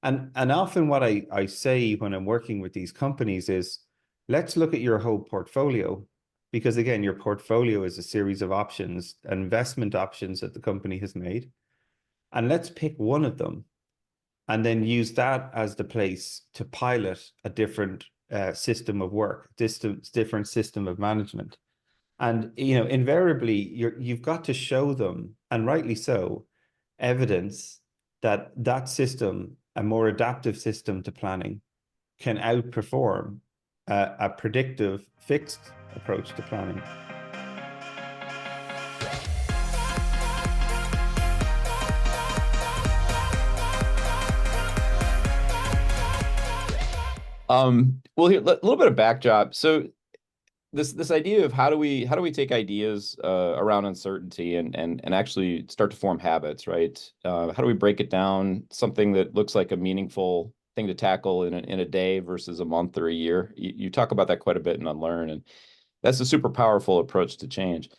And often what I say when I'm working with these companies is, let's look at your whole portfolio, because again, your portfolio is a series of options, investment options that the company has made. And let's pick one of them and then use that as the place to pilot a different system of work, different system of management. And invariably, you've got to show them, and rightly so, evidence that that system, a more adaptive system to planning, can outperform a predictive fixed approach to planning. Well, here, a little bit of backdrop. So this idea of how do we take ideas around uncertainty and actually start to form habits, right? How do we break it down, something that looks like a meaningful thing to tackle in a day versus a month or a year? You talk about that quite a bit in Unlearn, and that's a super powerful approach to change.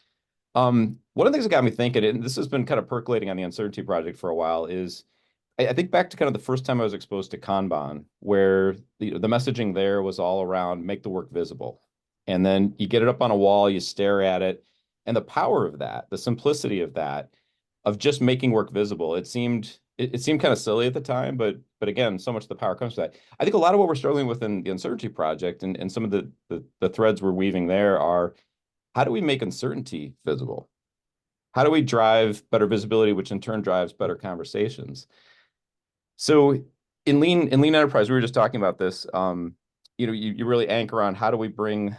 One of the things that got me thinking, and this has been kind of percolating on the uncertainty project for a while, is I think back to kind of the first time I was exposed to Kanban, where the messaging there was all around make the work visible. And then you get it up on a wall, you stare at it, and the power of that, the simplicity of that, of just making work visible, it seemed kind of silly at the time, but again, so much of the power comes from that. I think a lot of what we're struggling with in the uncertainty project and some of the threads we're weaving there are, how do we make uncertainty visible? How do we drive better visibility, which in turn drives better conversations? So in lean enterprise, we were just talking about this. You really anchor on how do we bring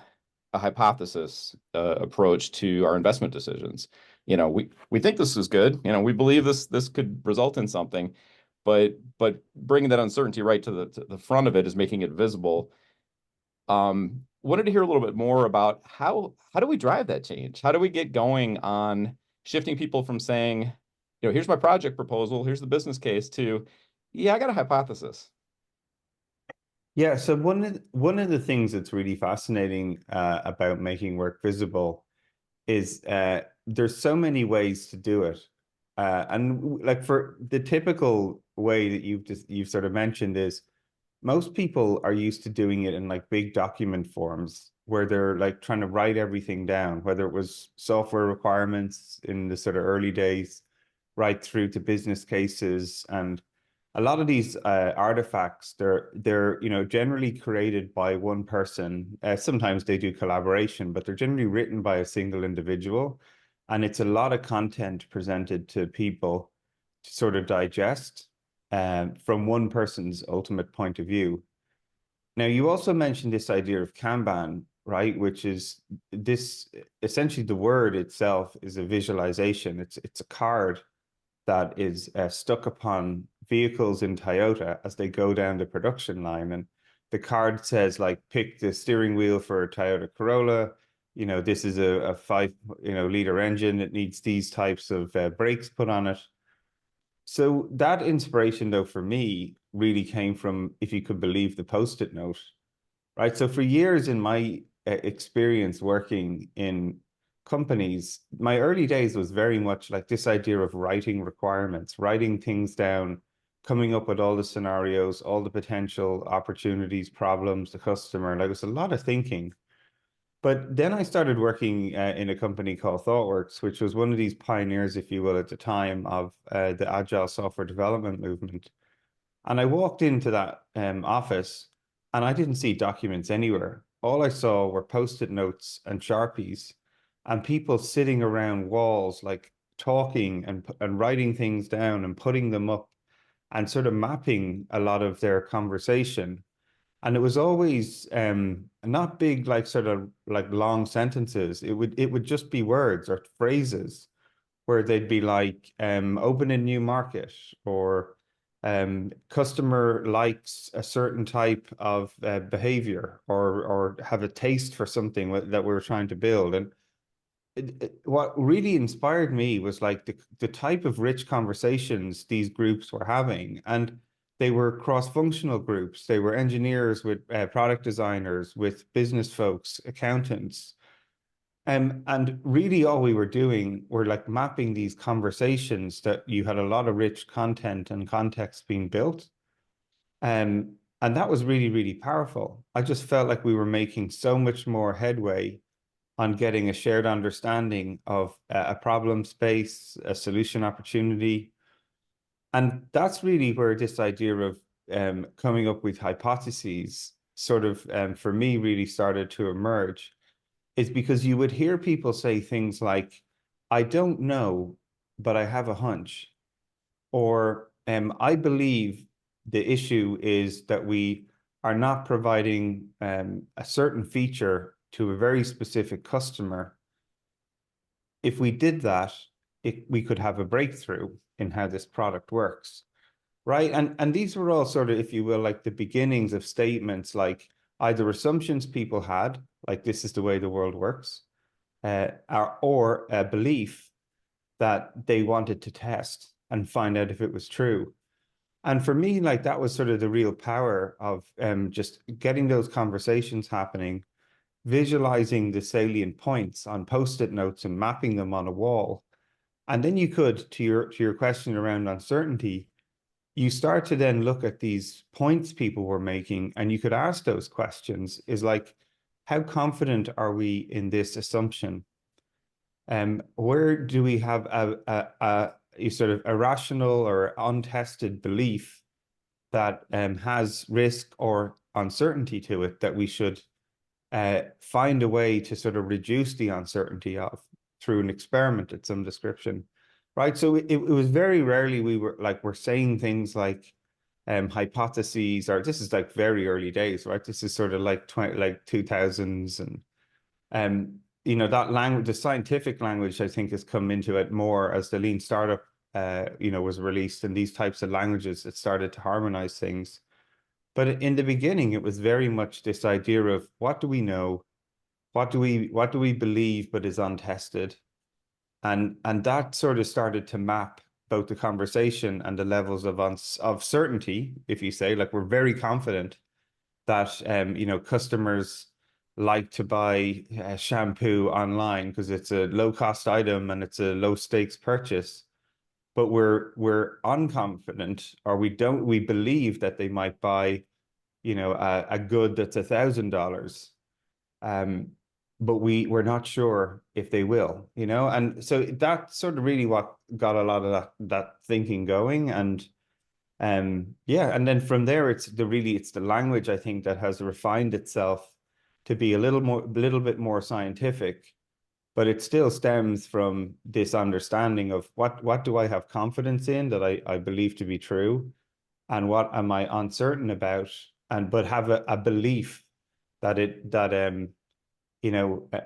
a hypothesis approach to our investment decisions. We think this is good. We believe this could result in something, but bringing that uncertainty right to the front of it is making it visible. Wanted to hear a little bit more about how do we drive that change? How do we get going on shifting people from saying, here's my project proposal, here's the business case, to, yeah, I got a hypothesis. Yeah, so one of the things that's really fascinating about making work visible is there's so many ways to do it. And like for the typical way that you've sort of mentioned is most people are used to doing it in like big document forms where they're like trying to write everything down, whether it was software requirements in the sort of early days, right through to business cases. And a lot of these artifacts, they're generally created by one person. Sometimes they do collaboration, but they're generally written by a single individual, and it's a lot of content presented to people to sort of digest from one person's ultimate point of view. Now, you also mentioned this idea of Kanban, right? Which is this essentially the word itself is a visualization. It's a card that is stuck upon vehicles in Toyota as they go down the production line. And the card says, like, pick the steering wheel for a Toyota Corolla. This is a 5 liter engine. It needs these types of brakes put on it. So that inspiration, though, for me, really came from, if you could believe, the Post-it note, right? So for years in my experience working in companies, my early days was very much like this idea of writing requirements, writing things down, coming up with all the scenarios, all the potential opportunities, problems, the customer. Like it was a lot of thinking. But then I started working in a company called Thoughtworks, which was one of these pioneers, if you will, at the time of the agile software development movement. And I walked into that office and I didn't see documents anywhere. All I saw were Post-it notes and Sharpies and people sitting around walls, like talking and writing things down and putting them up and sort of mapping a lot of their conversation. And it was always not big, like sort of like long sentences. It would just be words or phrases where they'd be like, open a new market, or customer likes a certain type of behavior, or have a taste for something that we're trying to build. And what really inspired me was like the type of rich conversations these groups were having. And they were cross-functional groups. They were engineers with product designers, with business folks, accountants. And really all we were doing were like mapping these conversations that you had a lot of rich content and context being built. And that was really, really powerful. I just felt like we were making so much more headway on getting a shared understanding of a problem space, a solution opportunity. And that's really where this idea of coming up with hypotheses sort of, for me, really started to emerge, is because you would hear people say things like, I don't know, but I have a hunch. Or I believe the issue is that we are not providing a certain feature to a very specific customer. If we did that, we could have a breakthrough in how this product works, right? And these were all sort of, if you will, like the beginnings of statements, like either assumptions people had, like this is the way the world works, or a belief that they wanted to test and find out if it was true. And for me, like that was sort of the real power of just getting those conversations happening, visualizing the salient points on post-it notes and mapping them on a wall. And then you could, to your question around uncertainty, you start to then look at these points people were making, and you could ask those questions, is like, how confident are we in this assumption? Where do we have a sort of irrational or untested belief that has risk or uncertainty to it that we should find a way to sort of reduce the uncertainty of through an experiment of some description, right? So it was very rarely we're saying things like hypotheses, or this is like very early days, right? This is sort of like 2000s, and that language, the scientific language, I think, has come into it more as the lean startup was released, and these types of languages that started to harmonize things. But in the beginning, it was very much this idea of what do we know, what do we believe, but is untested, and that sort of started to map both the conversation and the levels of certainty. If you say, like, we're very confident that customers like to buy shampoo online because it's a low cost item and it's a low stakes purchase, but we're unconfident, or we believe that they might buy a good that's $1,000, um, but we're not sure if they will, and so that's sort of really what got a lot of that thinking going. And yeah, and then from there, it's the language, I think, that has refined itself to be a little bit more scientific, but it still stems from this understanding of what do I have confidence in that I believe to be true, and what am I uncertain about, and but have a belief that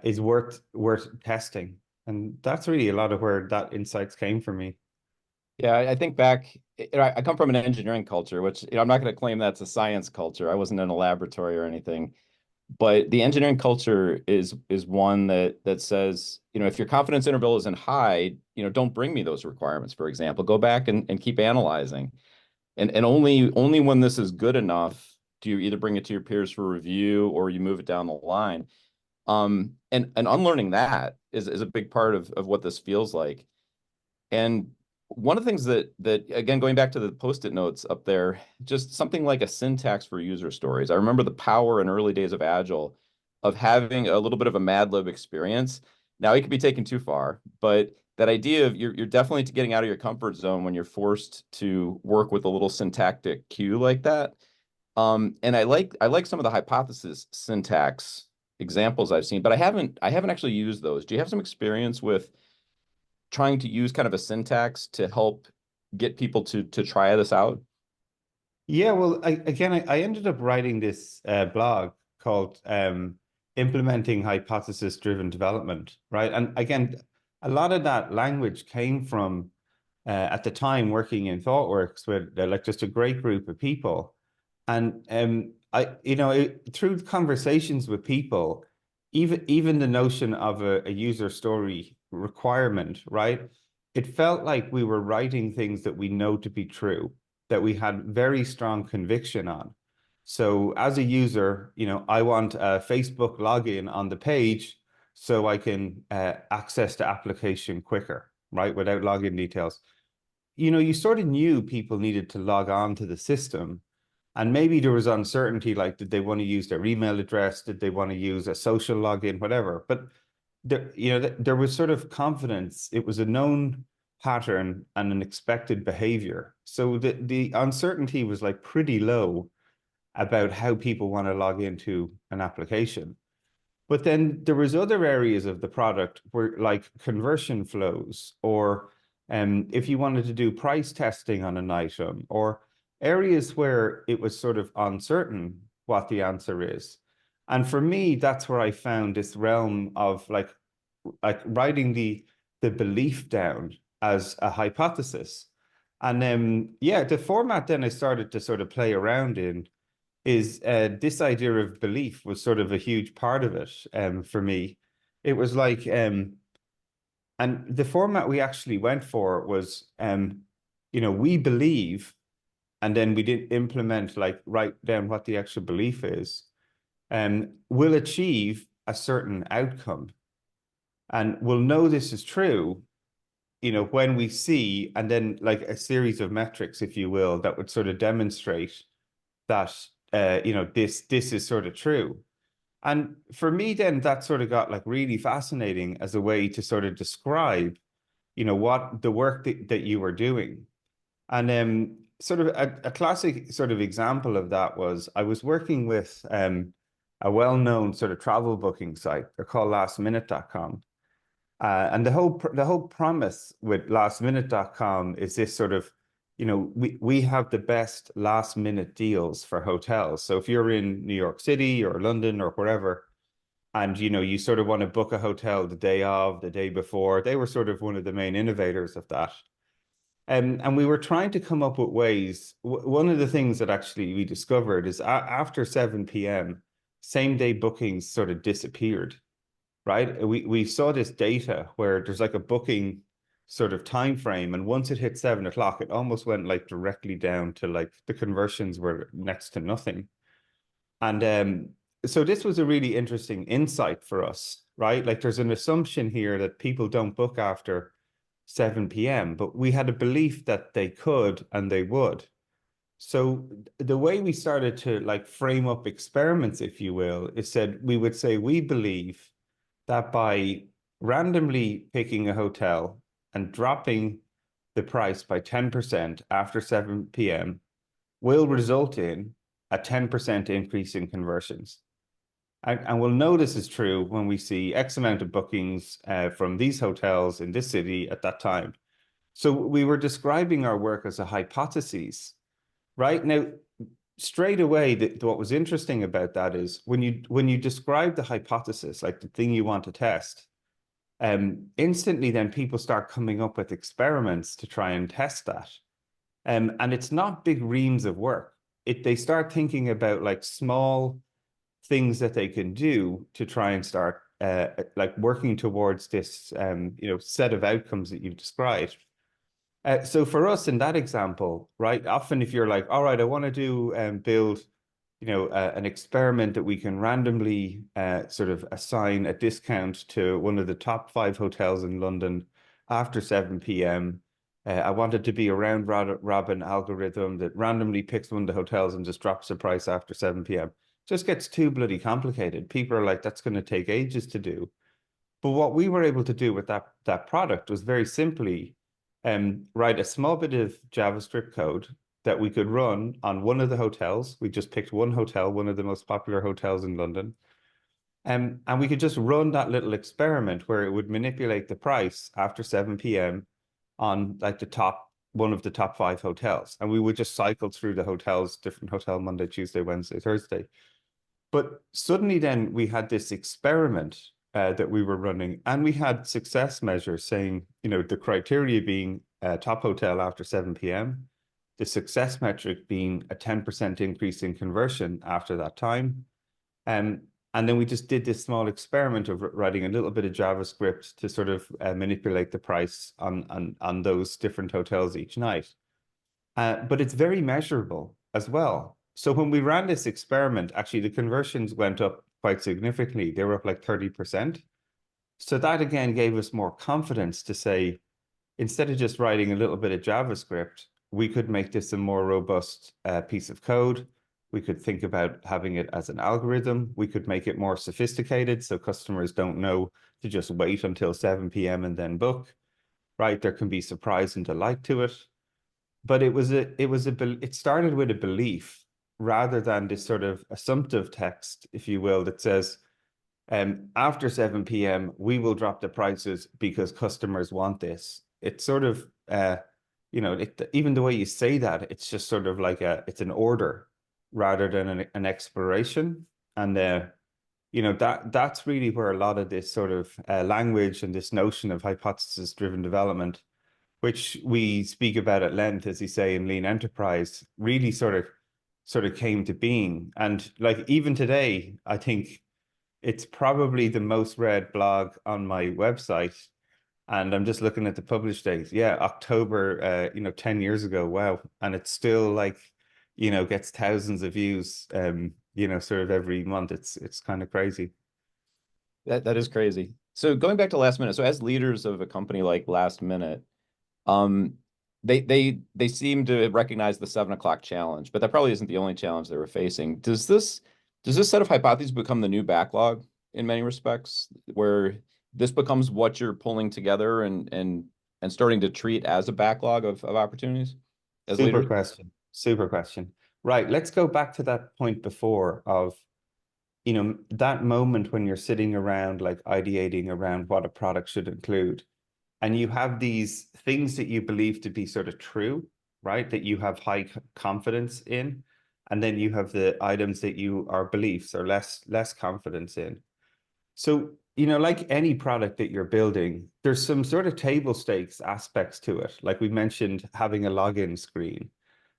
is worth testing. And that's really a lot of where that insights came for me. Yeah, I think back, I come from an engineering culture, which, I'm not going to claim that's a science culture. I wasn't in a laboratory or anything, but the engineering culture is one that says, if your confidence interval isn't high, don't bring me those requirements, for example. Go back and keep analyzing. And only when this is good enough do you either bring it to your peers for review or you move it down the line. And unlearning that is a big part of what this feels like. And one of the things that again, going back to the post-it notes up there, just something like a syntax for user stories. I remember the power in early days of Agile of having a little bit of a Mad Lib experience. Now it could be taken too far, but that idea of you're definitely getting out of your comfort zone when you're forced to work with a little syntactic cue like that. And I like some of the hypothesis syntax examples I've seen, but I haven't actually used those. Do you have some experience with trying to use kind of a syntax to help get people to try this out? Yeah, well, I ended up writing this blog called Implementing Hypothesis-Driven Development, right? And again, a lot of that language came from at the time working in Thoughtworks with like just a great group of people. And through conversations with people, even the notion of a user story requirement, right? It felt like we were writing things that we know to be true, that we had very strong conviction on. So as a user, I want a Facebook login on the page so I can access the application quicker, right? Without login details. You sort of knew people needed to log on to the system, And maybe there was uncertainty, like, did they want to use their email address? Did they want to use a social login, whatever? But there was sort of confidence. It was a known pattern and an expected behavior. So the uncertainty was like pretty low about how people want to log into an application. But then there was other areas of the product where like conversion flows, or if you wanted to do price testing on an item, or areas where it was sort of uncertain what the answer is. And for me, that's where I found this realm of like writing the belief down as a hypothesis. And yeah, the format then I started to sort of play around in is this idea of belief was sort of a huge part of it for me. It was like, and the format we actually went for was, we believe, and then we did implement, like write down what the actual belief is, will achieve a certain outcome. And we'll know this is true, when we see, and then like a series of metrics, if you will, that would sort of demonstrate that, this is sort of true. And for me, then that sort of got like really fascinating as a way to sort of describe, what the work that you were doing. And sort of a classic sort of example of that was I was working with a well-known sort of travel booking site. They're called lastminute.com. And the whole promise with lastminute.com is this sort of, we have the best last minute deals for hotels. So if you're in New York City or London or wherever, and you sort of want to book a hotel the day of, the day before, they were sort of one of the main innovators of that. And we were trying to come up with ways. One of the things that actually we discovered is after 7 p.m., same day bookings sort of disappeared, right? We saw this data where there's like a booking sort of time frame, and once it hit 7 o'clock, it almost went like directly down to like the conversions were next to nothing. And so this was a really interesting insight for us, right? Like there's an assumption here that people don't book after 7 p.m., but we had a belief that they could and they would. So the way we started to like frame up experiments, if you will, is said we would say we believe that by randomly picking a hotel and dropping the price by 10% after 7 p.m. will result in a 10% increase in conversions. And we'll know this is true when we see X amount of bookings from these hotels in this city at that time. So we were describing our work as a hypothesis, right? Now, straight away, what was interesting about that is when you describe the hypothesis, like the thing you want to test, instantly then people start coming up with experiments to try and test that. And it's not big reams of work. They start thinking about like small things that they can do to try and start like working towards this set of outcomes that you've described. So for us in that example, right, often if you're like, all right, I want to do build, an experiment that we can randomly sort of assign a discount to one of the top 5 hotels in London after 7 p.m. I want it to be a round robin algorithm that randomly picks one of the hotels and just drops the price after 7 p.m. Just gets too bloody complicated. People are like, that's going to take ages to do. But what we were able to do with that product was very simply write a small bit of JavaScript code that we could run on one of the hotels. We just picked one hotel, one of the most popular hotels in London. And we could just run that little experiment where it would manipulate the price after 7 p.m. on like one of the top 5 hotels. And we would just cycle through the hotels, different hotel, Monday, Tuesday, Wednesday, Thursday. But suddenly then we had this experiment that we were running, and we had success measures saying, the criteria being top hotel after 7 p.m., the success metric being a 10% increase in conversion after that time. And then we just did this small experiment of writing a little bit of JavaScript to sort of manipulate the price on those different hotels each night. But it's very measurable as well. So when we ran this experiment, actually the conversions went up quite significantly. They were up like 30%. So that again gave us more confidence to say, instead of just writing a little bit of JavaScript, we could make this a more robust piece of code. We could think about having it as an algorithm. We could make it more sophisticated so customers don't know to just wait until 7 p.m. and then book, right? There can be surprise and delight to it. But it started with a belief rather than this sort of assumptive text, if you will, that says, after 7 p.m., we will drop the prices because customers want this. It's sort of, even the way you say that, it's just sort of like it's an order rather than an exploration. And, that's really where a lot of this sort of language and this notion of hypothesis-driven development, which we speak about at length, as you say, in Lean Enterprise, really sort of came to being. And like even today, I think it's probably the most read blog on my website. And I'm just looking at the published date. Yeah, October, 10 years ago. Wow. And it's still like, gets thousands of views, sort of every month. It's kind of crazy. That is crazy. So going back to last minute, so as leaders of a company like Last Minute, um, they seem to recognize the 7 o'clock challenge, but that probably isn't the only challenge they were facing. Does this set of hypotheses become the new backlog in many respects, where this becomes what you're pulling together and starting to treat as a backlog of opportunities as Super leaders? question. Super question. Right. Let's go back to that point before of, that moment when you're sitting around like ideating around what a product should include. And you have these things that you believe to be sort of true, right? That you have high confidence in. And then you have the items that you are beliefs or less confidence in. So, like any product that you're building, there's some sort of table stakes aspects to it. Like we mentioned, having a login screen,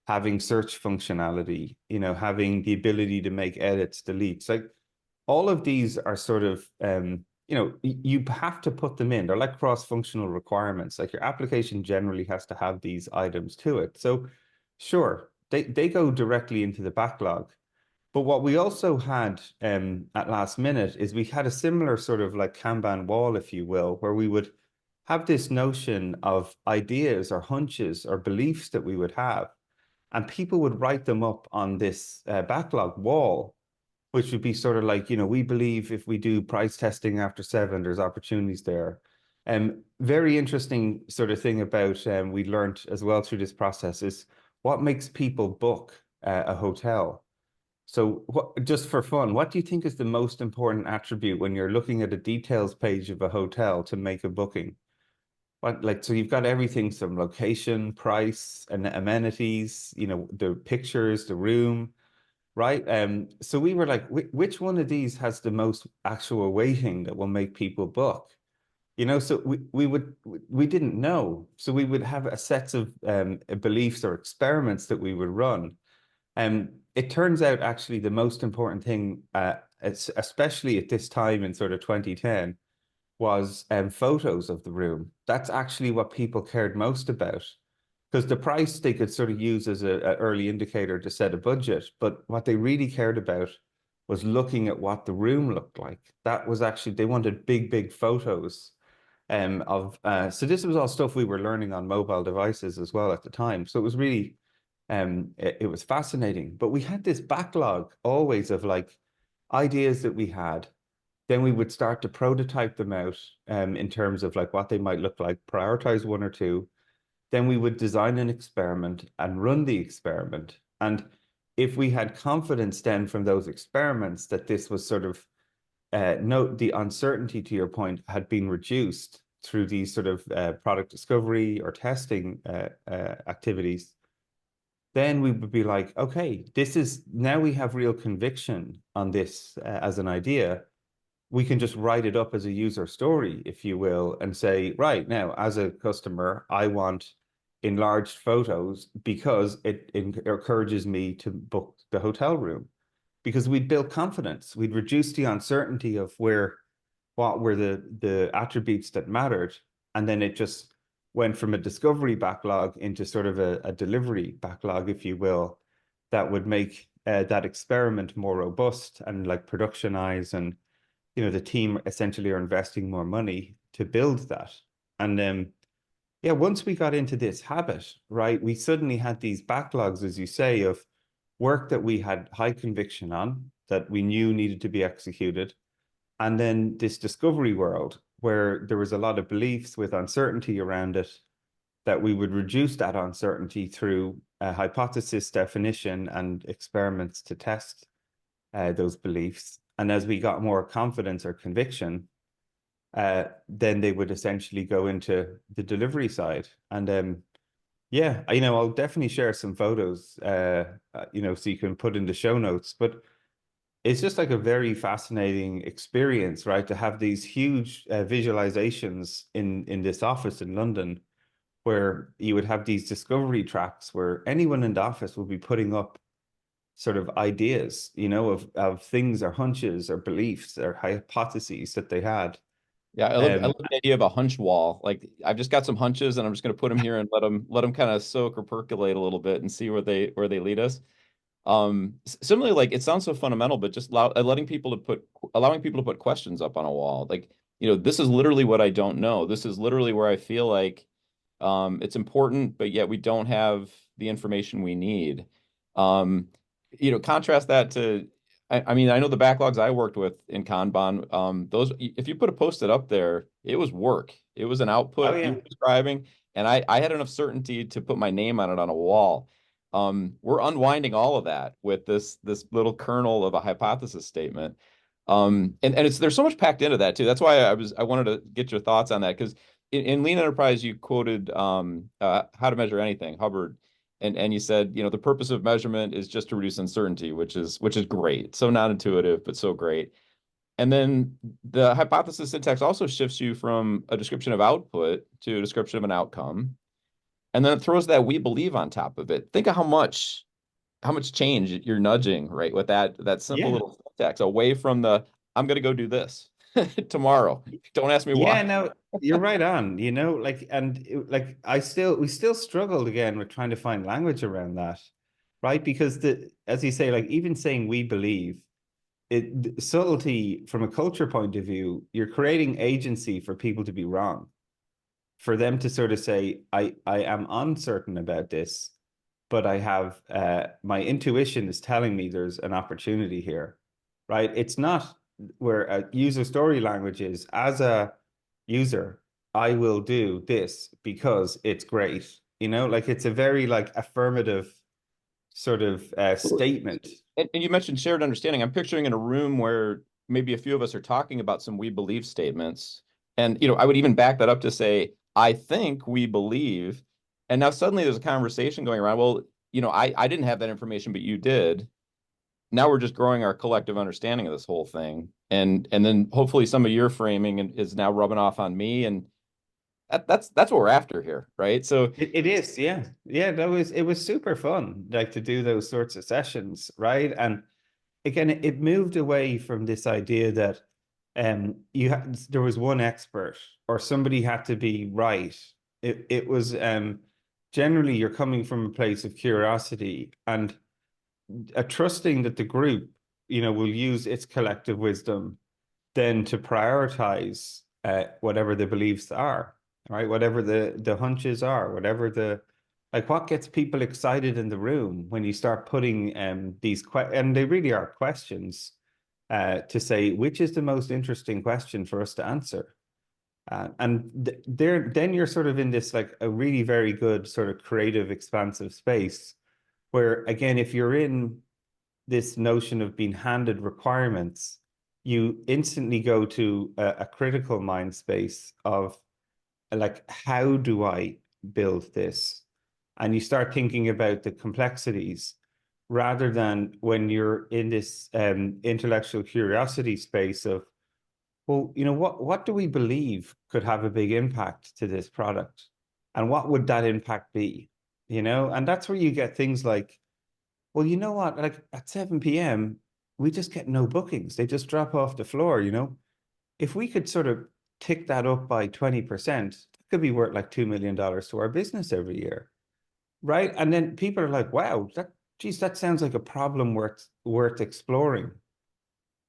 having search functionality, having the ability to make edits, deletes. Like all of these are sort of, you have to put them in. They're like cross-functional requirements. Like your application generally has to have these items to it. So sure, they go directly into the backlog. But what we also had at last minute is we had a similar sort of like Kanban wall, if you will, where we would have this notion of ideas or hunches or beliefs that we would have, and people would write them up on this backlog wall, which would be sort of like, we believe if we do price testing after 7, there's opportunities there. Very interesting sort of thing about we learned as well through this process is what makes people book a hotel. So just for fun, what do you think is the most important attribute when you're looking at a details page of a hotel to make a booking? So you've got everything, some location, price, and amenities, the pictures, the room, right? So we were like, which one of these has the most actual weighting that will make people book? So we didn't know. So we would have a sets of beliefs or experiments that we would run. It turns out actually the most important thing, especially at this time in sort of 2010, was photos of the room. That's actually what people cared most about. Because the price they could sort of use as an early indicator to set a budget, but what they really cared about was looking at what the room looked like. That was actually, they wanted big, big photos so this was all stuff we were learning on mobile devices as well at the time. So it was really, it was fascinating. But we had this backlog always of like ideas that we had. Then we would start to prototype them out in terms of like what they might look like, prioritize one or two. Then we would design an experiment and run the experiment. And if we had confidence then from those experiments that this was sort of, the uncertainty to your point had been reduced through these sort of product discovery or testing activities, then we would be like, okay, now we have real conviction on this as an idea. We can just write it up as a user story, if you will, and say, right now, as a customer, I want enlarged photos because it encourages me to book the hotel room. Because we'd build confidence, we'd reduce the uncertainty of what were the attributes that mattered, and then it just went from a discovery backlog into sort of a delivery backlog, if you will, that would make that experiment more robust and like productionize and the team essentially are investing more money to build that. And yeah, once we got into this habit, right, we suddenly had these backlogs, as you say, of work that we had high conviction on, that we knew needed to be executed, and then this discovery world where there was a lot of beliefs with uncertainty around it, that we would reduce that uncertainty through a hypothesis definition and experiments to test those beliefs. And as we got more confidence or conviction, then they would essentially go into the delivery side. And yeah, I'll definitely share some photos, so you can put in the show notes. But it's just like a very fascinating experience, right? To have these huge visualizations in this office in London, where you would have these discovery tracks where anyone in the office will be putting up sort of ideas, of things or hunches or beliefs or hypotheses that they had. Yeah, I Um, love the idea of a hunch wall. Like I've just got some hunches and I'm just going to put them here and let them kind of soak or percolate a little bit and see where they lead us. Similarly, like it sounds so fundamental, but just allowing people to put questions up on a wall. Like, this is literally what I don't know. This is literally where I feel like it's important, but yet we don't have the information we need. Um, contrast that to, I mean, I know the backlogs I worked with in Kanban, those, if you put a post-it up there, it was work. It was an oh output you yeah, were describing, and I had enough certainty to put my name on it on a wall. We're unwinding all of that with this little kernel of a hypothesis statement. And there's so much packed into that too. That's why I wanted to get your thoughts on that because in Lean Enterprise you quoted How to Measure Anything, Hubbard, and you said the purpose of measurement is just to reduce uncertainty, which is great, so non-intuitive but so great. And then the hypothesis syntax also shifts you from a description of output to a description of an outcome, and then it throws that we believe on top of it. Think of how much change you're nudging, right, with that simple yeah. little syntax away from the I'm going to go do this tomorrow. Don't ask me Yeah, why. no, you're right on, like we still struggled again with trying to find language around that, right? Because as you say, like even saying we believe the subtlety from a culture point of view, you're creating agency for people to be wrong, for them to sort of say, I am uncertain about this, but I have my intuition is telling me there's an opportunity here, right? It's not where a user story language is, as a user, I will do this because it's great. Like it's a very like affirmative sort of statement. And you mentioned shared understanding. I'm picturing in a room where maybe a few of us are talking about some we believe statements. And, I would even back that up to say, I think we believe. And now suddenly there's a conversation going around. Well, I didn't have that information, but you did. Now we're just growing our collective understanding of this whole thing. And then hopefully some of your framing is now rubbing off on me. And that's what we're after here, right? So It is, yeah. Yeah, it was super fun, like to do those sorts of sessions, right? And again, it moved away from this idea that there was one expert or somebody had to be right. It was generally you're coming from a place of curiosity and a trusting that the group, will use its collective wisdom then to prioritize whatever the beliefs are, right? Whatever the hunches are, whatever the like what gets people excited in the room when you start putting and they really are questions to say which is the most interesting question for us to answer. Then you're sort of in this like a really very good sort of creative, expansive space where again, if you're in this notion of being handed requirements, you instantly go to a critical mind space of like, how do I build this? And you start thinking about the complexities rather than when you're in this intellectual curiosity space of, well, what do we believe could have a big impact to this product? And what would that impact be? And that's where you get things like, well, you know what? Like at 7 p.m., we just get no bookings. They just drop off the floor. If we could sort of tick that up by 20%, that could be worth like $2 million to our business every year. Right. And then people are like, wow, that sounds like a problem worth exploring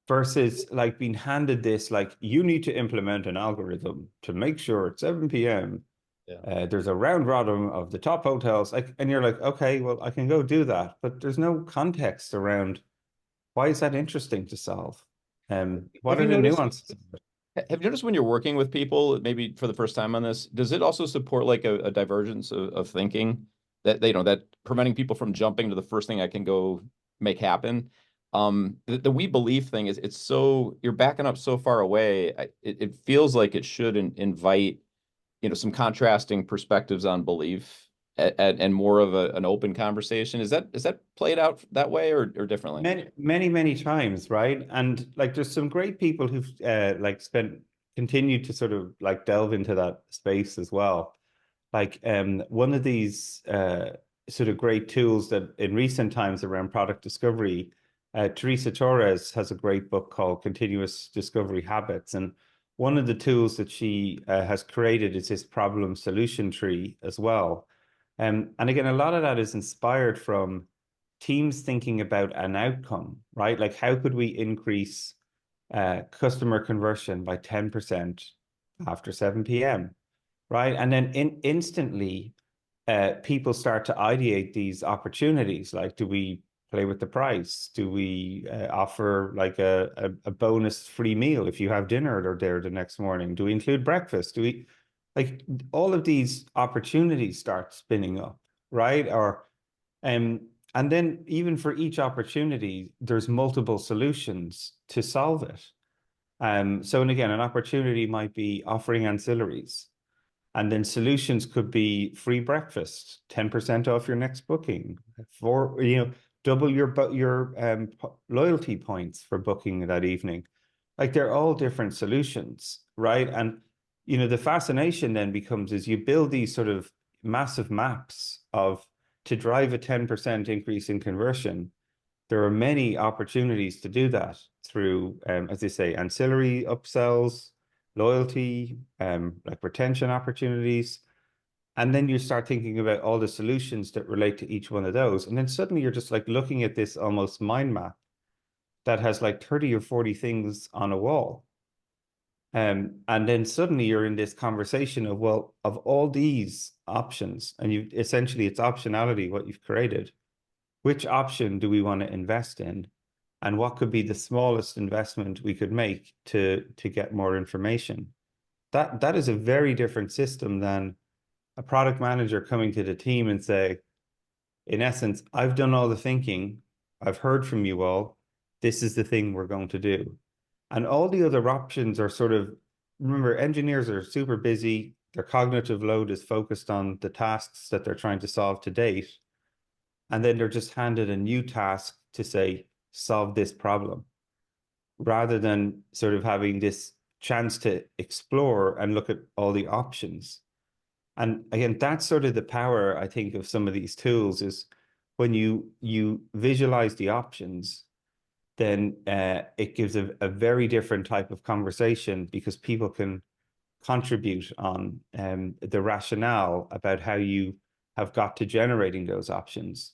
versus like being handed this, like you need to implement an algorithm to make sure at 7 p.m. Yeah. There's a round robin of the top hotels, like, and you're like, okay, well, I can go do that, but there's no context around why is that interesting to solve? What Have are you the noticed? nuances of it? Have you noticed when you're working with people, maybe for the first time on this, does it also support like a divergence of thinking that they, that preventing people from jumping to the first thing I can go make happen? The we believe thing is it's so you're backing up so far away. It feels like it should invite, some contrasting perspectives on belief and more of an open conversation. Is that played out that way or differently? Many, many, many times, right? And like, there's some great people who've like continued to sort of like delve into that space as well. Like, one of these sort of great tools that in recent times around product discovery, Teresa Torres has a great book called Continuous Discovery Habits, and one of the tools that she has created is this problem solution tree as well. And again, a lot of that is inspired from teams thinking about an outcome, right? Like, how could we increase customer conversion by 10% after 7 p.m., right? And then instantly, people start to ideate these opportunities. Like, do we play with the price? Do we offer like a bonus free meal if you have dinner or there the next morning? Do we include breakfast? Do we like all of these opportunities start spinning up, right? Or um, and then even for each opportunity, there's multiple solutions to solve it. So and again, an opportunity might be offering ancillaries. And then solutions could be free breakfast, 10% off your next booking, for double your loyalty points for booking that evening. Like, they're all different solutions, right? And the fascination then becomes is you build these sort of massive maps of to drive a 10% increase in conversion. There are many opportunities to do that through, as they say, ancillary upsells, loyalty, like retention opportunities. And then you start thinking about all the solutions that relate to each one of those. And then suddenly you're just like looking at this almost mind map that has like 30 or 40 things on a wall. And then suddenly you're in this conversation of, well, of all these options, and you essentially it's optionality, what you've created. Which option do we want to invest in? And what could be the smallest investment we could make to get more information? That is a very different system than a product manager coming to the team and say, in essence, I've done all the thinking, I've heard from you all, this is the thing we're going to do. And all the other options are sort of, remember, engineers are super busy, their cognitive load is focused on the tasks that they're trying to solve to date. And then they're just handed a new task to say, solve this problem, rather than sort of having this chance to explore and look at all the options. And again, that's sort of the power, I think, of some of these tools is when you visualize the options, then it gives a very different type of conversation because people can contribute on the rationale about how you have got to generating those options.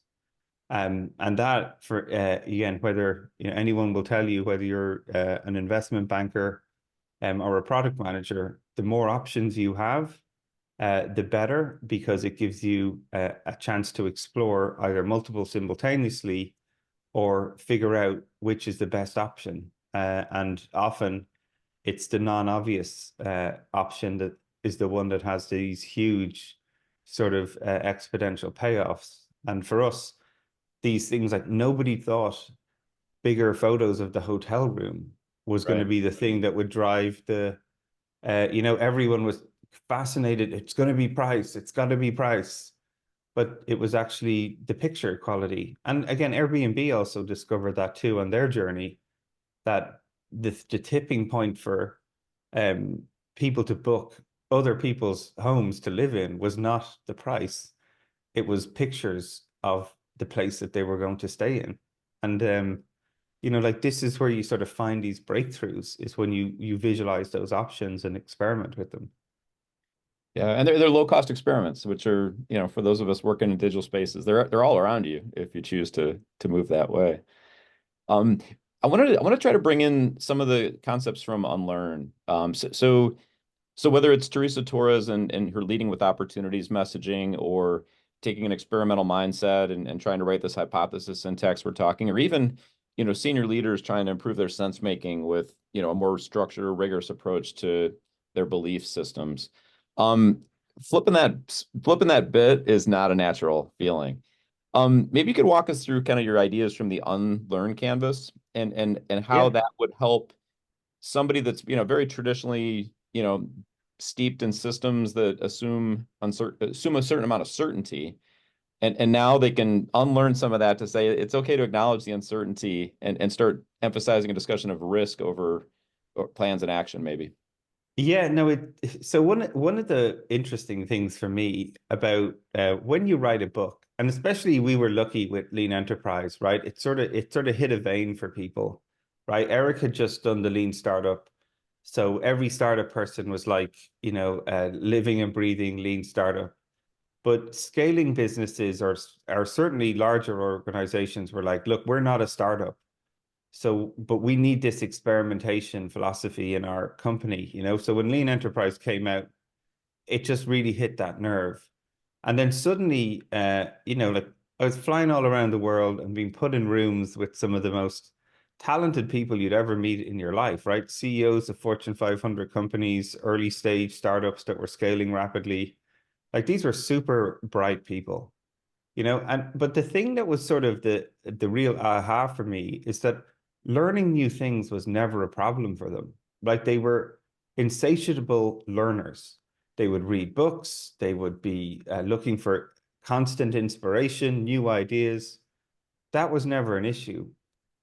And that for again, whether anyone will tell you whether you're an investment banker or a product manager, the more options you have, the better, because it gives you a chance to explore either multiple simultaneously or figure out which is the best option. And often it's the non-obvious option that is the one that has these huge sort of exponential payoffs. And for us, these things, like, nobody thought bigger photos of the hotel room was going to Right. be the thing that would drive the everyone was fascinated. It's going to be price. It's got to be price. But it was actually the picture quality. And again, Airbnb also discovered that too on their journey, that the tipping point for um, people to book other people's homes to live in was not the price. It was pictures of the place that they were going to stay in. And like, this is where you sort of find these breakthroughs, is when you visualize those options and experiment with them. Yeah, and they're low cost experiments, which are, for those of us working in digital spaces, they're all around you if you choose to move that way. Um, I want to try to bring in some of the concepts from unlearn. So So whether it's Teresa Torres and her leading with opportunities messaging, or taking an experimental mindset and trying to write this hypothesis syntax we're talking, or even, senior leaders trying to improve their sense making with, a more structured or rigorous approach to their belief systems. Um, flipping that bit is not a natural feeling. Maybe you could walk us through kind of your ideas from the unlearn canvas, and how Yeah. that would help somebody that's, very traditionally, steeped in systems that assume a certain amount of certainty, and now they can unlearn some of that to say it's okay to acknowledge the uncertainty, and start emphasizing a discussion of risk over or plans and action, maybe. Yeah, no, so one of the interesting things for me about when you write a book, and especially we were lucky with Lean Enterprise, right? It sort of hit a vein for people, right? Eric had just done the Lean Startup. So every startup person was like, living and breathing Lean Startup. But scaling businesses or certainly larger organizations were like, look, we're not a startup. So, but we need this experimentation philosophy in our company. So when Lean Enterprise came out, it just really hit that nerve. And then suddenly, like I was flying all around the world and being put in rooms with some of the most talented people you'd ever meet in your life, right? CEOs of Fortune 500 companies, early stage startups that were scaling rapidly. Like these were super bright people. And but the thing that was sort of the real aha for me is that learning new things was never a problem for them. Like they were insatiable learners. They would read books, they would be looking for constant inspiration, new ideas. That was never an issue.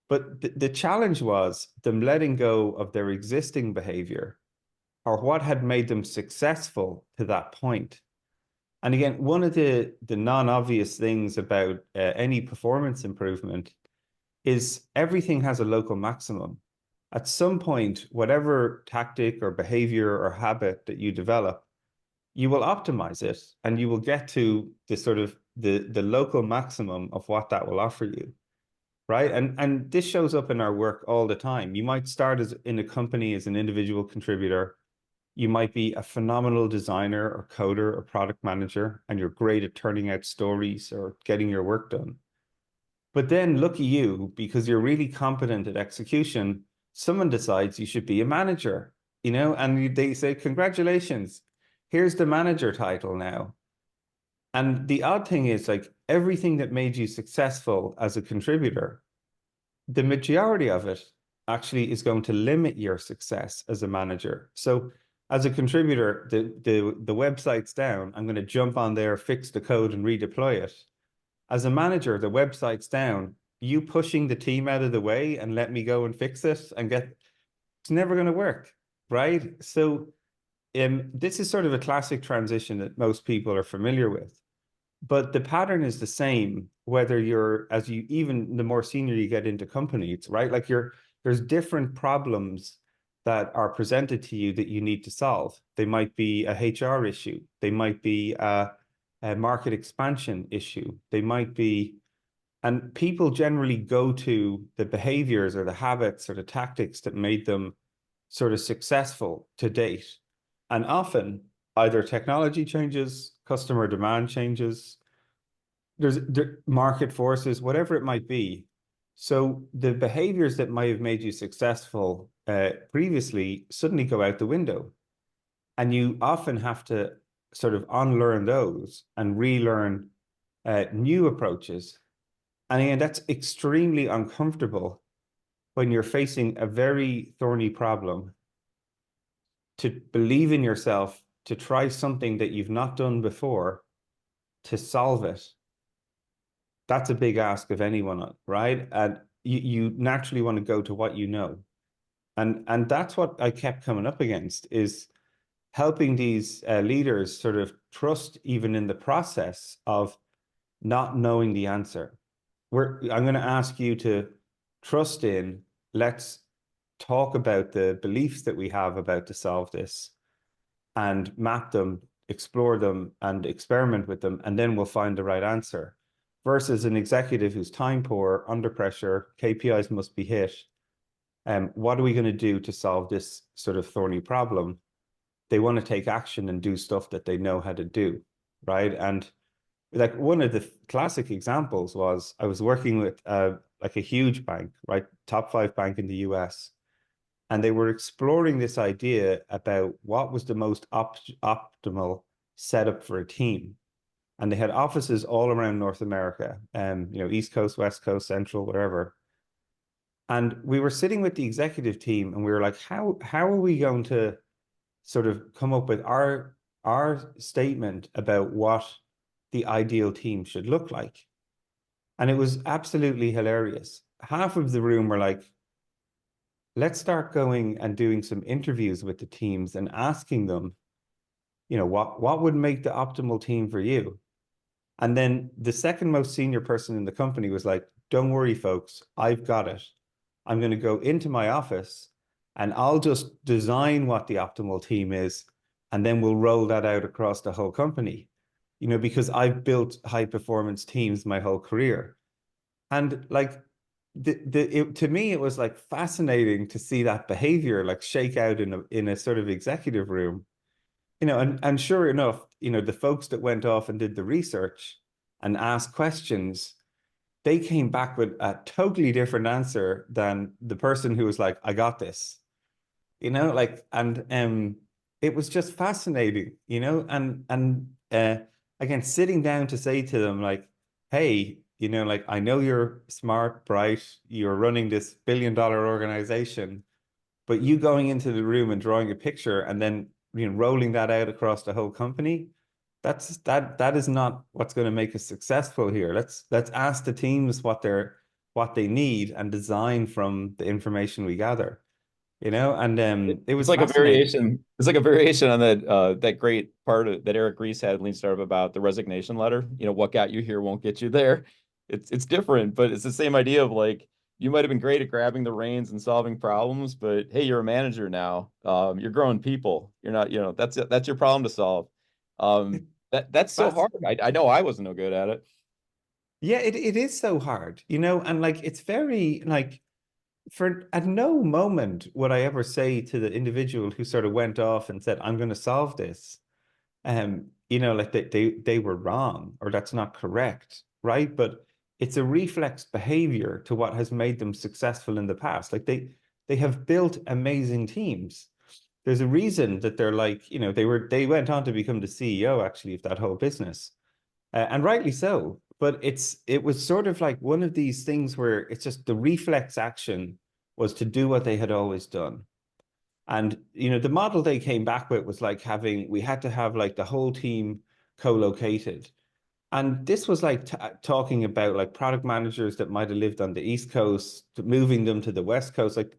But the challenge was them letting go of their existing behavior or what had made them successful to that point. And again, one of the non-obvious things about any performance improvement is everything has a local maximum. At some point, whatever tactic or behavior or habit that you develop, you will optimize it and you will get to the sort of the local maximum of what that will offer you. Right. And this shows up in our work all the time. You might start as in a company as an individual contributor. You might be a phenomenal designer or coder or product manager, and you're great at turning out stories or getting your work done. But then look at you, because you're really competent at execution, someone decides you should be a manager, and they say, congratulations, here's the manager title now. And the odd thing is, like everything that made you successful as a contributor, the majority of it actually is going to limit your success as a manager. So as a contributor, the website's down. I'm going to jump on there, fix the code, and redeploy it. As a manager, the website's down. You pushing the team out of the way and let me go and fix it and it's never going to work, right? So this is sort of a classic transition that most people are familiar with. But the pattern is the same, whether you're as you even the more senior you get into companies, right? Like there's different problems that are presented to you that you need to solve. They might be a HR issue, they might be a market expansion issue, they might be, and people generally go to the behaviors or the habits or the tactics that made them sort of successful to date. And often either technology changes, customer demand changes, there's market forces, whatever it might be. So the behaviors that might have made you successful previously suddenly go out the window. And you often have to sort of unlearn those and relearn new approaches. And again, that's extremely uncomfortable when you're facing a very thorny problem, to believe in yourself, to try something that you've not done before, to solve it. That's a big ask of anyone, right? And you naturally want to go to what you know. And that's what I kept coming up against, is helping these leaders sort of trust even in the process of not knowing the answer. I'm going to ask you to trust in, let's talk about the beliefs that we have about to solve this and map them, explore them, and experiment with them, and then we'll find the right answer. Versus an executive who's time poor, under pressure, KPIs must be hit. What are we going to do to solve this sort of thorny problem? they want to take action and do stuff that they know how to do, right? And like one of the classic examples was I was working with like a huge bank, right? Top five bank in the US. And they were exploring this idea about what was the most optimal setup for a team. And they had offices all around North America, East Coast, West Coast, Central, wherever. And we were sitting with the executive team and we were like, how are we going to sort of come up with our statement about what the ideal team should look like? And it was absolutely hilarious. Half of the room were like, let's start going and doing some interviews with the teams and asking them, what would make the optimal team for you? And then the second most senior person in the company was like, don't worry, folks, I've got it. I'm going to go into my office and I'll just design what the optimal team is. And then we'll roll that out across the whole company, because I've built high performance teams my whole career. And like to me, it was like fascinating to see that behavior like shake out in a sort of executive room, and sure enough, the folks that went off and did the research and asked questions, they came back with a totally different answer than the person who was like, I got this, like, and it was just fascinating, again, sitting down to say to them, like, hey, like, I know you're smart, bright, you're running this billion-dollar organization, but you going into the room and drawing a picture and then rolling that out across the whole company, that is not what's going to make us successful here. Let's ask the teams what they need and design from the information we gather. And it It's was like a fascinating. variation. It's like a variation on that great part that Eric Ries had in Lean Startup about the resignation letter. What got you here won't get you there. It's different, but it's the same idea of like you might have been great at grabbing the reins and solving problems, but hey, you're a manager now. You're growing people. You're not, that's your problem to solve. That's so Fast. hard. I know I wasn't no good at it. Yeah, it is so hard, and like it's very like for at no moment would I ever say to the individual who sort of went off and said, I'm going to solve this, like they were wrong or that's not correct, right? But it's a reflex behavior to what has made them successful in the past. Like they have built amazing teams. There's a reason that they're like, they went on to become the CEO actually of that whole business. And rightly so. But it was sort of like one of these things where it's just the reflex action was to do what they had always done. And the model they came back with was like we had to have like the whole team co-located. And this was like talking about like product managers that might have lived on the East Coast, moving them to the West Coast. Like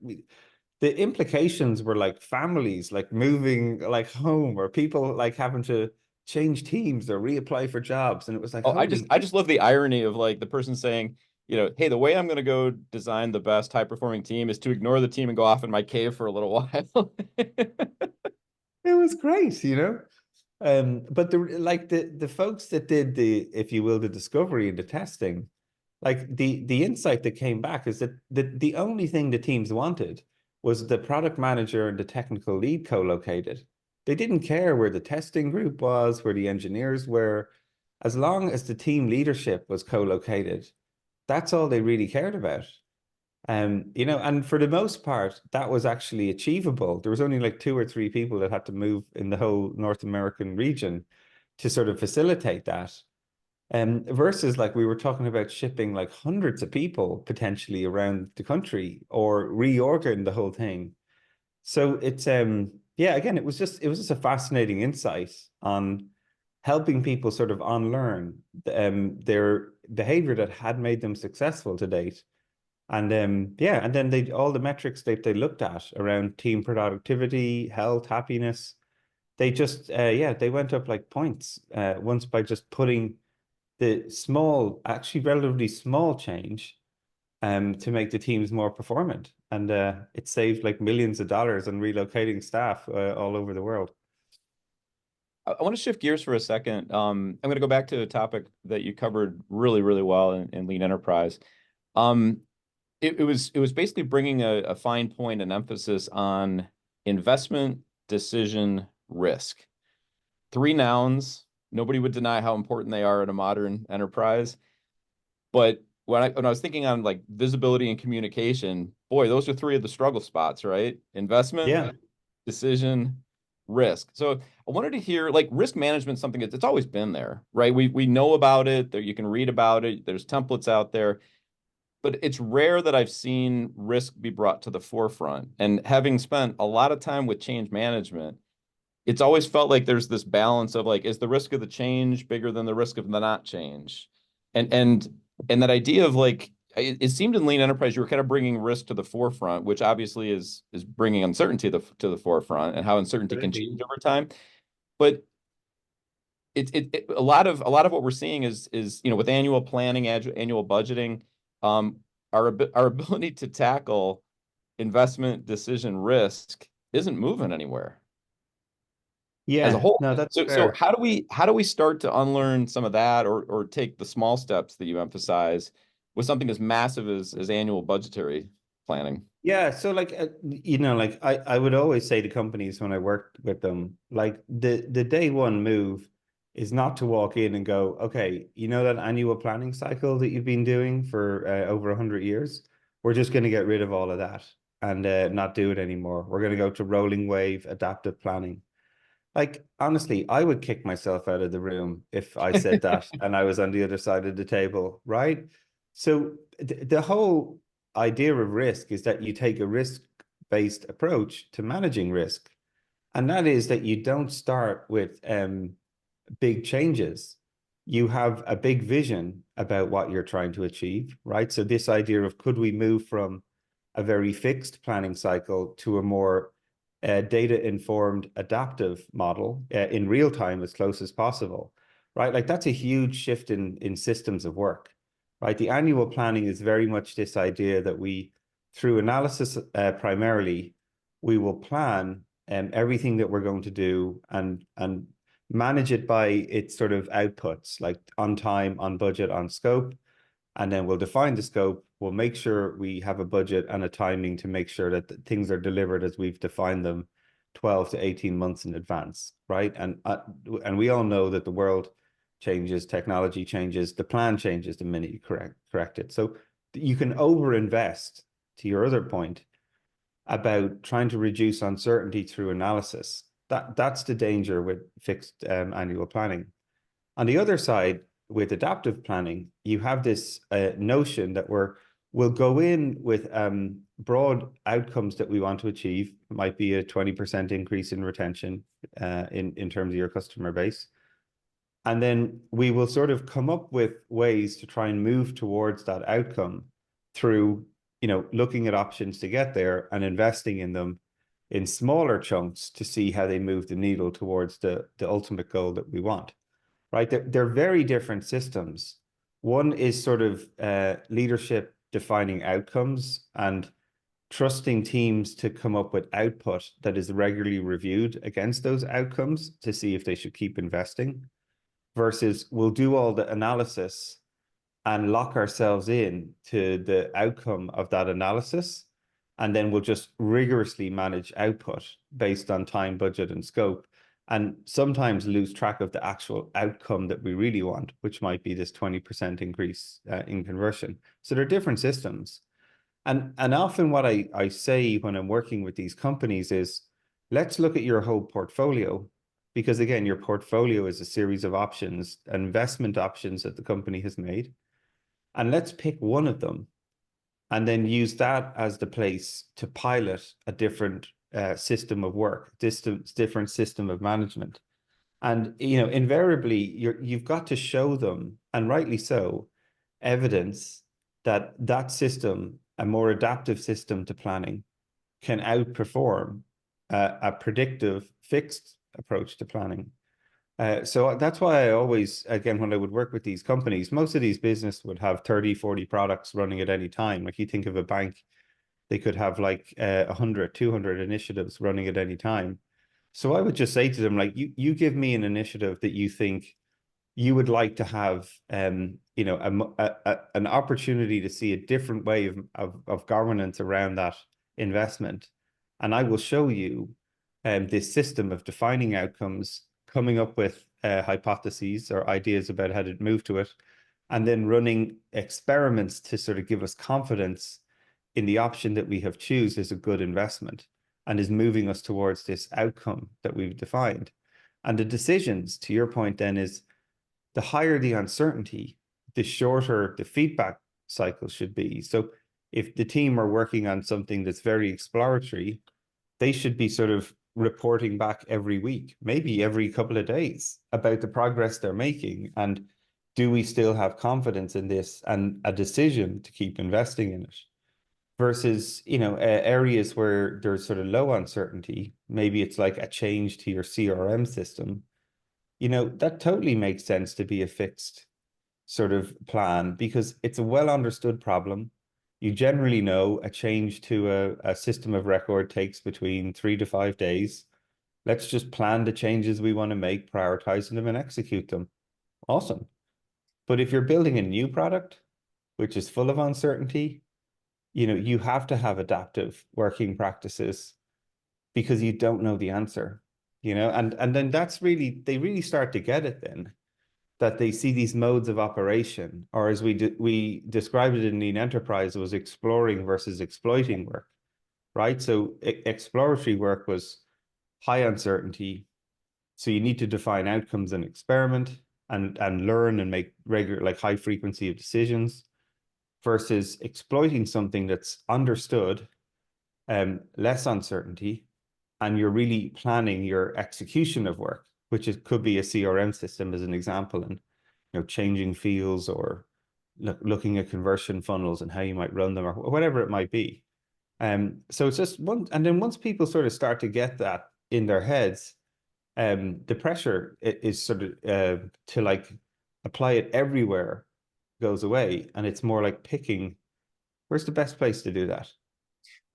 the implications were like families like moving like home, or people like having to change teams or reapply for jobs. And it was like, Oh, I just holy, I just love the irony of like the person saying, hey, the way I'm gonna go design the best high performing team is to ignore the team and go off in my cave for a little while. it was great. But the folks that did the, if you will, the discovery and the testing, like the insight that came back is that the only thing the teams wanted was the product manager and the technical lead co-located. They didn't care where the testing group was, where the engineers were, as long as the team leadership was co-located. That's all they really cared about. And for the most part, that was actually achievable. There was only like two or three people that had to move in the whole North American region to sort of facilitate that. Versus like we were talking about shipping like hundreds of people potentially around the country or reorgan the whole thing. So it's yeah, again, it was just a fascinating insight on helping people sort of unlearn their behavior that had made them successful to date. And yeah, and then they all the metrics they looked at around team productivity, health, happiness, they just yeah, they went up like points once by just putting the small, actually relatively small change to make the teams more performant. And it saved like millions of dollars on relocating staff all over the world. I want to shift gears for a second. I'm going to go back to a topic that you covered really, really well in Lean Enterprise. Um, it was basically bringing a fine point and emphasis on investment decision risk. Three nouns. Nobody would deny how important they are in a modern enterprise. But when I was thinking on like visibility and communication, boy, those are three of the struggle spots, right? Investment, Yeah. decision, risk. So I wanted to hear like risk management, something that's it's always been there, right? We know about it, there you can read about it, there's templates out there, but it's rare that I've seen risk be brought to the forefront. And having spent a lot of time with change management, it's always felt like there's this balance of like, is the risk of the change bigger than the risk of the not change? And and and that idea of like, it seemed in lean enterprise you were kind of bringing risk to the forefront, which obviously is bringing uncertainty to the forefront and how uncertainty can Absolutely. change over time. But a lot of what we're seeing is with annual planning, annual budgeting, um, our ability to tackle investment decision risk isn't moving anywhere as a Yeah, whole. no, that's So fair. how do we start to unlearn some of that or take the small steps that you emphasize with something as massive as annual budgetary planning? Yeah, so like like I would always say to companies when I worked with them, like the day one move is not to walk in and go, okay, you know that annual planning cycle that you've been doing for over 100 years? We're just going to get rid of all of that and not do it anymore. We're going to go to rolling wave adaptive planning. Like, honestly, I would kick myself out of the room if I said that and I was on the other side of the table, right? So the whole idea of risk is that you take a risk-based approach to managing risk. And that is that you don't start with big changes. You have a big vision about what you're trying to achieve, right? So this idea of could we move from a very fixed planning cycle to a more data-informed adaptive model in real time as close as possible, right? Like that's a huge shift in systems of work, right? The annual planning is very much this idea that we, through analysis primarily, we will plan everything that we're going to do and manage it by its sort of outputs, like on time, on budget, on scope. And then we'll define the scope. We'll make sure we have a budget and a timing to make sure that things are delivered as we've defined them 12 to 18 months in advance, right? And we all know that the world changes, technology changes, the plan changes the minute you correct it. So you can overinvest, to your other point, about trying to reduce uncertainty through analysis. That's the danger with fixed annual planning. On the other side, with adaptive planning, you have this notion that we'll go in with broad outcomes that we want to achieve. It might be a 20% increase in retention in terms of your customer base. And then we will sort of come up with ways to try and move towards that outcome through, looking at options to get there and investing in them in smaller chunks to see how they move the needle towards the ultimate goal that we want, right? They're very different systems. One is sort of leadership defining outcomes and trusting teams to come up with output that is regularly reviewed against those outcomes to see if they should keep investing versus we'll do all the analysis and lock ourselves in to the outcome of that analysis. And then we'll just rigorously manage output based on time, budget, and scope. And sometimes lose track of the actual outcome that we really want, which might be this 20% increase in conversion. So they're different systems. And often what I say when I'm working with these companies is, let's look at your whole portfolio. Because again, your portfolio is a series of options, investment options that the company has made. And let's pick one of them and then use that as the place to pilot a different system of work, different system of management. And invariably, you've got to show them, and rightly so, evidence that that system, a more adaptive system to planning, can outperform a predictive fixed approach to planning. So that's why I always, again, when I would work with these companies, most of these business would have 30, 40 products running at any time. Like you think of a bank, they could have like 100, 200 initiatives running at any time. So I would just say to them, like, you give me an initiative that you think you would like to have, an opportunity to see a different way of governance around that investment. And I will show you this system of defining outcomes, coming up with hypotheses or ideas about how to move to it, and then running experiments to sort of give us confidence in the option that we have choose is a good investment and is moving us towards this outcome that we've defined. And the decisions, to your point then, is the higher the uncertainty, the shorter the feedback cycle should be. So if the team are working on something that's very exploratory, they should be sort of reporting back every week, maybe every couple of days, about the progress they're making. And do we still have confidence in this and a decision to keep investing in it? Versus, areas where there's sort of low uncertainty, maybe it's like a change to your CRM system, that totally makes sense to be a fixed sort of plan because it's a well understood problem. You generally know a change to a system of record takes between 3 to 5 days. Let's just plan the changes we want to make, prioritize them, and execute them. Awesome. But if you're building a new product, which is full of uncertainty, you have to have adaptive working practices because you don't know the answer, and then they really start to get it then that they see these modes of operation, or as we described it in Lean Enterprise, it was exploring versus exploiting work, right? So exploratory work was high uncertainty. So you need to define outcomes and experiment and learn and make regular, like high frequency of decisions versus exploiting something that's understood, less uncertainty, and you're really planning your execution of work, which could be a CRM system as an example, and changing fields or looking at conversion funnels and how you might run them or whatever it might be. So it's just one, and then once people sort of start to get that in their heads, the pressure is sort of to like apply it everywhere goes away, and it's more like picking where's the best place to do that.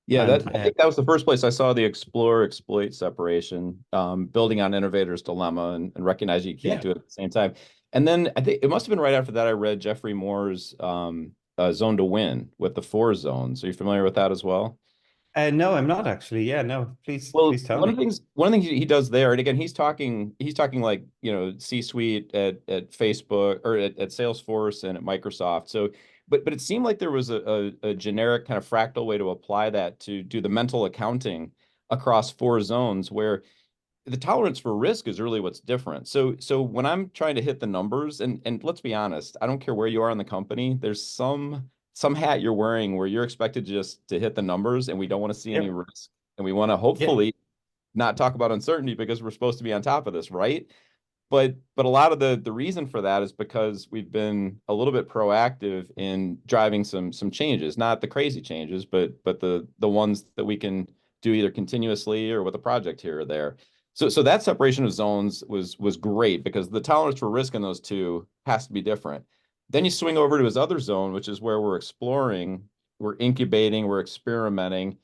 Yeah, And I think that was the first place I saw the explore exploit separation, building on innovator's dilemma and recognizing you can't yeah, do it at the same time. And then I think it must have been right after that I read Jeffrey Moore's Zone to Win with the 4 zones. Are you familiar with that as well? no, I'm not actually. Yeah, no, please Well, tell me. one of the things he does there, and again, he's talking like, C-suite at Facebook or at Salesforce and at Microsoft. So, but it seemed like there was a generic kind of fractal way to apply that to do the mental accounting across 4 zones where the tolerance for risk is really what's different. So when I'm trying to hit the numbers, and let's be honest, I don't care where you are in the company, there's some hat you're wearing where you're expected just to hit the numbers and we don't want to see any Yep. risk. And we want to Yeah. hopefully not talk about uncertainty because we're supposed to be on top of this, right? But a lot of the reason for that is because we've been a little bit proactive in driving some changes, not the crazy changes, but the ones that we can do either continuously or with a project here or there. So that separation of zones was great because the tolerance for risk in those two has to be different. Then you swing over to his other zone, which is where we're exploring, we're incubating, we're experimenting,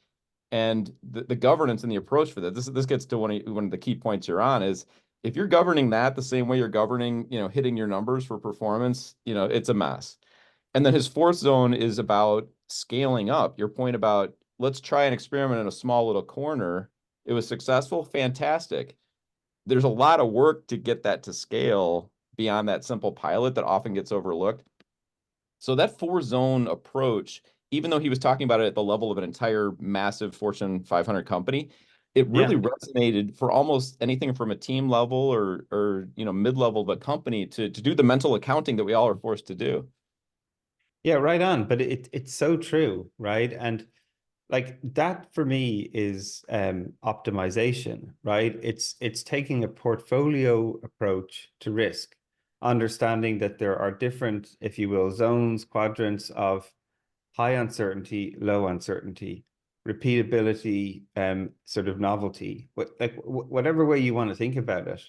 and the governance and the approach for that. This gets to one of the key points you're on is if you're governing that the same way you're governing, hitting your numbers for performance, it's a mess. And then his 4th zone is about scaling up. Your point about let's try an experiment in a small little corner. It was successful, fantastic. There's a lot of work to get that to scale beyond that simple pilot that often gets overlooked. So that 4 zone approach, even though he was talking about it at the level of an entire massive Fortune 500 company, it really Yeah. resonated for almost anything from a team level or mid-level of a company to do the mental accounting that we all are forced to do. Yeah, right on. But it's so true, right? And like that for me is optimization, right? It's taking a portfolio approach to risk, understanding that there are different, if you will, zones, quadrants of high uncertainty, low uncertainty, repeatability, sort of novelty, whatever way you want to think about it.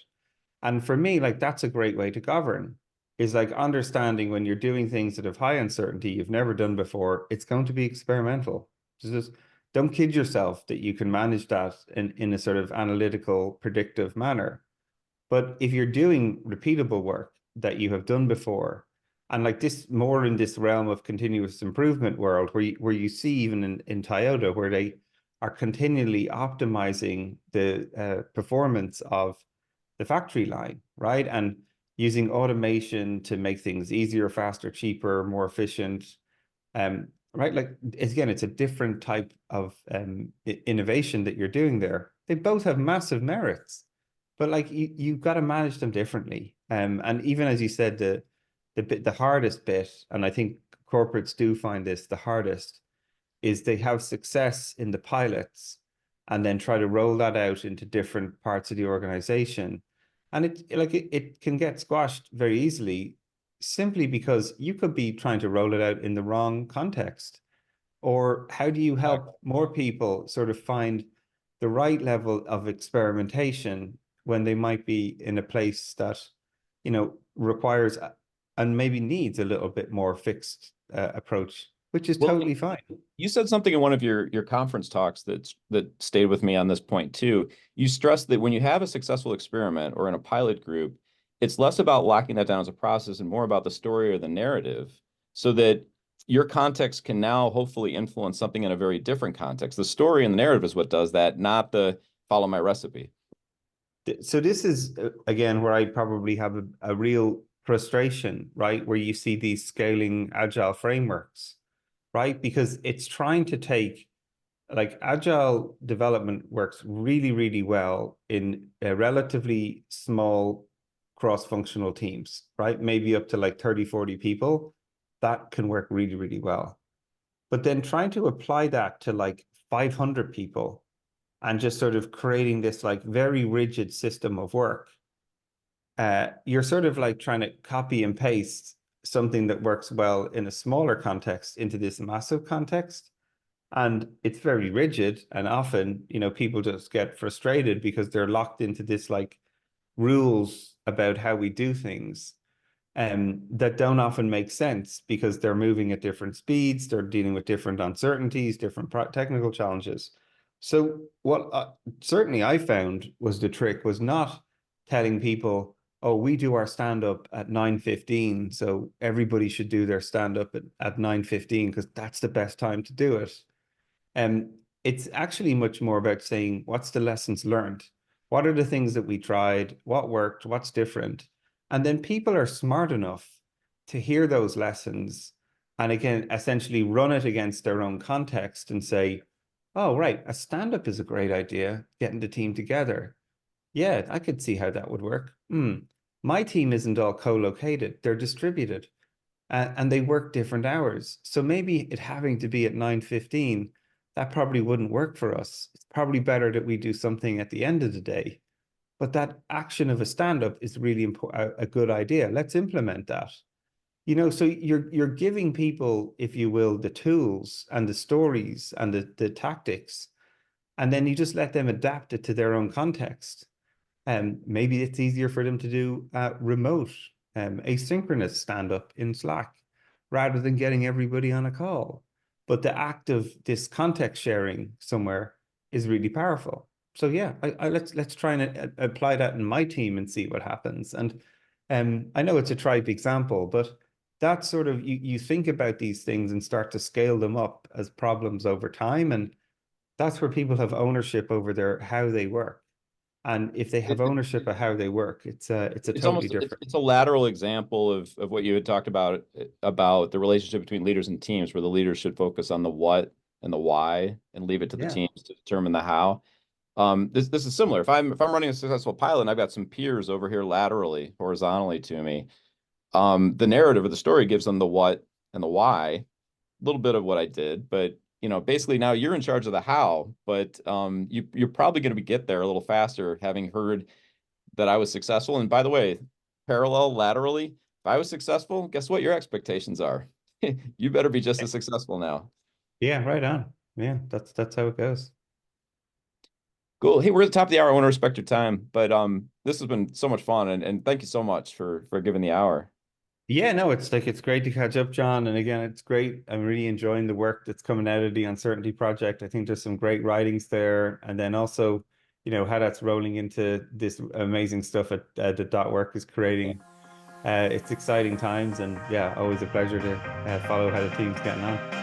And for me, like that's a great way to govern, is like understanding when you're doing things that have high uncertainty you've never done before, it's going to be experimental. Just don't kid yourself that you can manage that in a sort of analytical, predictive manner. But if you're doing repeatable work that you have done before, and like this more in this realm of continuous improvement world, where you see even in Toyota, where they are continually optimizing the performance of the factory line, right? And using automation to make things easier, faster, cheaper, more efficient. Right? Like again, it's a different type of innovation that you're doing there. They both have massive merits, but like you've got to manage them differently. And even as you said, the hardest bit, and I think corporates do find this the hardest, is they have success in the pilots and then try to roll that out into different parts of the organization. And it can get squashed very easily simply because you could be trying to roll it out in the wrong context. Or how do you help more people sort of find the right level of experimentation when they might be in a place that, requires and maybe needs a little bit more fixed approach, which is Well, totally fine. you said something in one of your conference talks that stayed with me on this point too. You stressed that when you have a successful experiment or in a pilot group, it's less about locking that down as a process and more about the story or the narrative, so that your context can now hopefully influence something in a very different context. The story and the narrative is what does that, not the follow my recipe. So this is again where I probably have a real frustration, right? Where you see these scaling agile frameworks, right? Because it's trying to take like agile development works really, really well in a relatively small cross-functional teams, right? Maybe up to like 30, 40 people. That can work really, really well. But then trying to apply that to like 500 people and just sort of creating this like very rigid system of work, you're sort of like trying to copy and paste something that works well in a smaller context into this massive context. And it's very rigid. And often, people just get frustrated because they're locked into this like rules about how we do things that don't often make sense because they're moving at different speeds, they're dealing with different uncertainties, different technical challenges. So what certainly I found was the trick was not telling people, oh, we do our stand up at 9:15, so everybody should do their stand up at 9:15 because that's the best time to do it. Um, it's actually much more about saying, what's the lessons learned? What are the things that we tried? What worked? What's different? And then people are smart enough to hear those lessons and again, essentially run it against their own context and say, oh, right, a stand-up is a great idea, getting the team together. Yeah, I could see how that would work. My team isn't all co-located, they're distributed and they work different hours. So maybe it having to be at 9:15, that probably wouldn't work for us. It's probably better that we do something at the end of the day. But that action of a stand-up is really important, a good idea. Let's implement that. So you're giving people, if you will, the tools and the stories and the tactics, and then you just let them adapt it to their own context. Maybe it's easier for them to do remote, asynchronous stand up in Slack rather than getting everybody on a call. But the act of this context sharing somewhere is really powerful. So yeah, let's try and apply that in my team and see what happens. And I know it's a tripe example, but that's sort of you think about these things and start to scale them up as problems over time, and that's where people have ownership over their how they work. And if they have It, ownership of how they work, it's a it's totally almost different. it's a lateral example of what you had talked about the relationship between leaders and teams, where the leaders should focus on the what and the why and leave it to the Yeah. teams to determine the how. This is similar. If I'm running a successful pilot and I've got some peers over here laterally, horizontally to me, the narrative or the story gives them the what and the why, a little bit of what I did, but basically now you're in charge of the how, but you're probably going to get there a little faster having heard that I was successful. And by the way, parallel laterally, if I was successful, guess what your expectations are? You better be just as successful now. Yeah, right on. Yeah, that's how it goes. Cool. Hey, we're at the top of the hour. I want to respect your time, but this has been so much fun, and thank you so much for giving the hour. Yeah, no, it's great to catch up, John. And again, it's great. I'm really enjoying the work that's coming out of the Uncertainty Project. I think there's some great writings there. And then also, how that's rolling into this amazing stuff that Thoughtwork is creating. It's exciting times and yeah, always a pleasure to follow how the team's getting on.